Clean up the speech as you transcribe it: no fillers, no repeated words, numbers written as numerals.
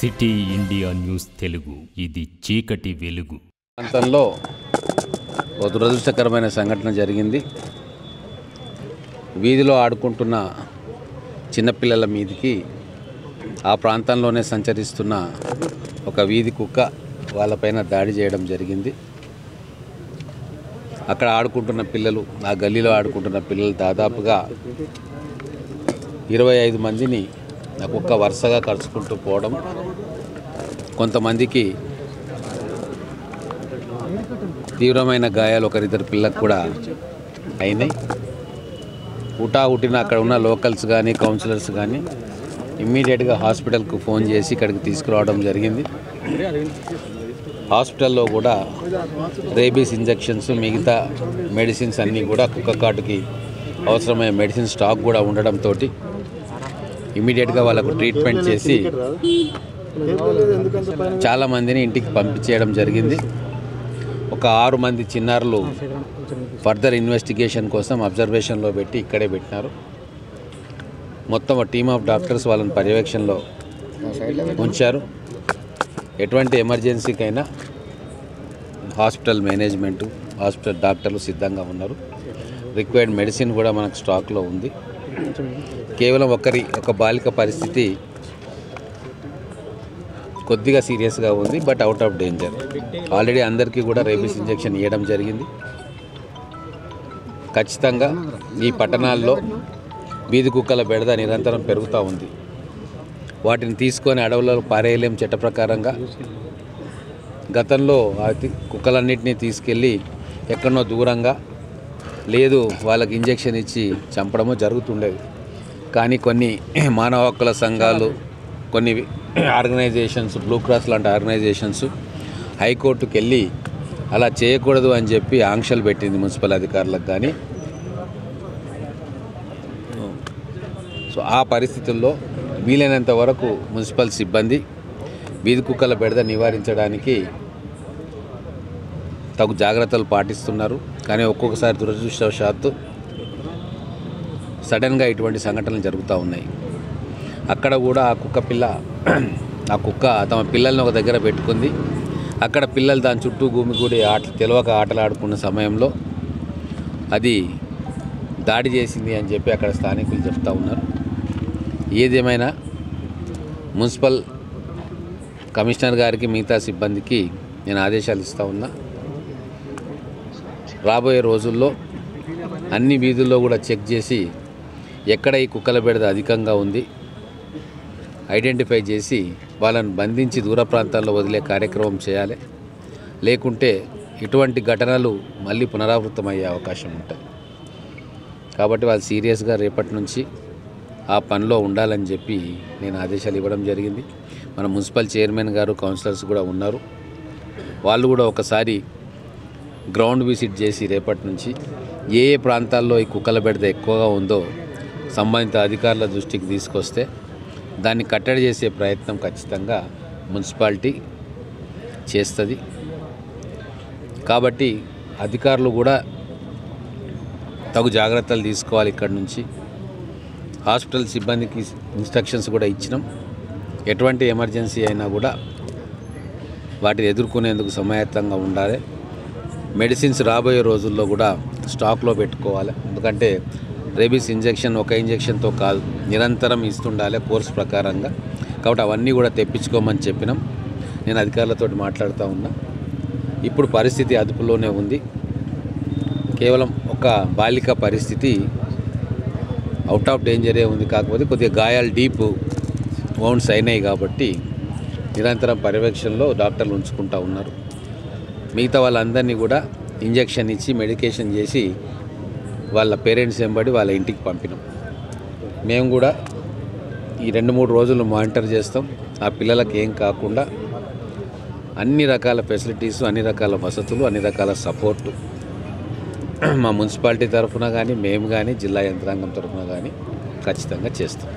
City India news Telugu, ఇది చీకటి వెలుగు. ప్రాంతంలో ఒక దురదృష్టకరమైన సంఘటన జరిగింది. వీధిలో ఆడుకుంటున్న చిన్నపిల్లల మీదికి ఆ ప్రాంతంలోనే సంచరిస్తున్న ఒక వీధి కుక్క వాళ్ళపైన దాడి చేయడం జరిగింది. అక్కడ ఆడుకుంటున్న పిల్లలు, ఆ గల్లీలో ఆడుకుంటున్న పిల్లలు దాదాపుగా 25 మందిని ఆ కుక్క వరుసగా కరుచుకుంటూ పోవడం, కొంతమందికి తీవ్రమైన గాయాలు ఒకరిద్దరు పిల్లలకు కూడా అయినాయి. హుటాహుటిన అక్కడ ఉన్న లోకల్స్ కానీ కౌన్సిలర్స్ కానీ ఇమ్మీడియట్గా హాస్పిటల్కు ఫోన్ చేసి ఇక్కడికి తీసుకురావడం జరిగింది. హాస్పిటల్లో కూడా రేబీస్ ఇంజెక్షన్స్, మిగతా మెడిసిన్స్ అన్నీ కూడా కుక్క కాటుకి అవసరమైన మెడిసిన్ స్టాక్ కూడా ఉండడంతో ఇమ్మీడియట్గా వాళ్ళకు ట్రీట్మెంట్ చేసి చాలామందిని ఇంటికి పంపించేయడం జరిగింది. ఒక 6 మంది చిన్నారులు ఫర్దర్ ఇన్వెస్టిగేషన్ కోసం అబ్జర్వేషన్లో పెట్టి ఇక్కడే పెట్టినారు. మొత్తం టీమ్ ఆఫ్ డాక్టర్స్ వాళ్ళని పర్యవేక్షణలో ఉంచారు. ఎటువంటి ఎమర్జెన్సీకైనా హాస్పిటల్ మేనేజ్మెంటు, హాస్పిటల్ డాక్టర్లు సిద్ధంగా ఉన్నారు. రిక్వైర్డ్ మెడిసిన్ కూడా మనకు స్టాక్లో ఉంది. కేవలం ఒక బాలిక పరిస్థితి కొద్దిగా సీరియస్గా ఉంది, but out of danger. Already అందరికీ కూడా రేబీస్ ఇంజెక్షన్ ఇవ్వడం జరిగింది. ఖచ్చితంగా ఈ పట్టణాల్లో వీధి కుక్కల బెడద నిరంతరం పెరుగుతూ ఉంది. వాటిని తీసుకొని అడవులలో పారేయలేం చట్ట ప్రకారంగా. గతంలో కుక్కలన్నింటినీ తీసుకెళ్ళి ఎక్కడనో దూరంగా లేదు వాళ్ళకి ఇంజెక్షన్ ఇచ్చి చంపడము జరుగుతుండేది. కానీ కొన్ని మానవ హక్కుల సంఘాలు, కొన్ని ఆర్గనైజేషన్స్, బ్లూ క్రాస్ లాంటి ఆర్గనైజేషన్స్ హైకోర్టుకు వెళ్ళి అలా చేయకూడదు అని చెప్పి ఆంక్షలు పెట్టింది మున్సిపల్ అధికారులకు. కానీ సో ఆ పరిస్థితుల్లో వీలైనంత వరకు మున్సిపల్ సిబ్బంది వీధి కుక్కల బెడద నివారించడానికి తగు జాగ్రత్తలు పాటిస్తున్నారు. కానీ ఒక్కొక్కసారి దురదృష్టవశాత్తు సడన్గా ఇటువంటి సంఘటనలు జరుగుతూ ఉన్నాయి. అక్కడ కూడా ఆ కుక్క తమ పిల్లల్ని ఒక దగ్గర పెట్టుకుంది. అక్కడ పిల్లలు దాని చుట్టూ గుమిగూడి తెలియక ఆటలు ఆడుకున్న సమయంలో అది దాడి చేసింది అని చెప్పి అక్కడ స్థానికులు చెప్తూ ఉన్నారు. ఏదేమైనా మున్సిపల్ కమిషనర్ గారికి, మిగతా సిబ్బందికి నేను ఆదేశాలు ఇస్తూ ఉన్నా. రాబోయే రోజుల్లో అన్ని వీధుల్లో కూడా చెక్ చేసి ఎక్కడ ఈ కుక్కల బెడద అధికంగా ఉంది ఐడెంటిఫై చేసి వాళ్ళని బంధించి దూర ప్రాంతాల్లో వదిలే కార్యక్రమం చేయాలి. లేకుంటే ఇటువంటి ఘటనలు మళ్ళీ పునరావృతం అయ్యే అవకాశం ఉంటుంది. కాబట్టి వాళ్ళు సీరియస్గా రేపటి నుంచి ఆ పనిలో ఉండాలని చెప్పి నేను ఆదేశాలు ఇవ్వడం జరిగింది. మన మున్సిపల్ చైర్మన్ గారు, కౌన్సిలర్స్ కూడా ఉన్నారు. వాళ్ళు కూడా ఒకసారి గ్రౌండ్ విజిట్ చేసి రేపటి నుంచి ఏ ప్రాంతాల్లో ఈ కుక్కల బెడద ఎక్కువగా ఉందో సంబంధిత అధికారుల దృష్టికి తీసుకొస్తే దాన్ని కట్టడి చేసే ప్రయత్నం ఖచ్చితంగా మున్సిపాలిటీ చేస్తుంది. కాబట్టి అధికారులు కూడా తగు జాగ్రత్తలు తీసుకోవాలి. ఇక్కడి నుంచి హాస్పిటల్ సిబ్బందికి ఇన్స్ట్రక్షన్స్ కూడా ఇచ్చినాం. ఎటువంటి ఎమర్జెన్సీ అయినా కూడా వాటిని ఎదుర్కొనేందుకు సమాయత్తంగా ఉండాలి. మెడిసిన్స్ రాబోయే రోజుల్లో కూడా స్టాక్లో పెట్టుకోవాలి. ఎందుకంటే రేబీస్ ఇంజెక్షన్ ఒక ఇంజెక్షన్తో కాదు, నిరంతరం ఇస్తుండాలి కోర్స్ ప్రకారంగా. కాబట్టి అవన్నీ కూడా తెప్పించుకోమని చెప్పినాం. నేను అధికారులతో మాట్లాడుతూ ఉన్నా. ఇప్పుడు పరిస్థితి అదుపులోనే ఉంది. కేవలం ఒక బాలిక పరిస్థితి అవుట్ ఆఫ్ డేంజరే ఉంది. కాకపోతే కొద్దిగా గాయాలు, డీప్ వౌండ్స్ అయినాయి కాబట్టి నిరంతరం పర్యవేక్షణలో డాక్టర్లు ఉంచుకుంటూ ఉన్నారు. మిగతా వాళ్ళందరినీ కూడా ఇంజెక్షన్ ఇచ్చి మెడికేషన్ చేసి వాళ్ళ పేరెంట్స్ వెంబడి వాళ్ళ ఇంటికి పంపినాం. మేము కూడా ఈ 2-3 రోజులు మానిటర్ చేస్తాం. ఆ పిల్లలకి ఏం కాకుండా అన్ని రకాల ఫెసిలిటీసు, అన్ని రకాల వసతులు, అన్ని రకాల సపోర్టు మా మున్సిపాలిటీ తరఫున కానీ, మేము కానీ, జిల్లా యంత్రాంగం తరఫున కానీ ఖచ్చితంగా చేస్తాం.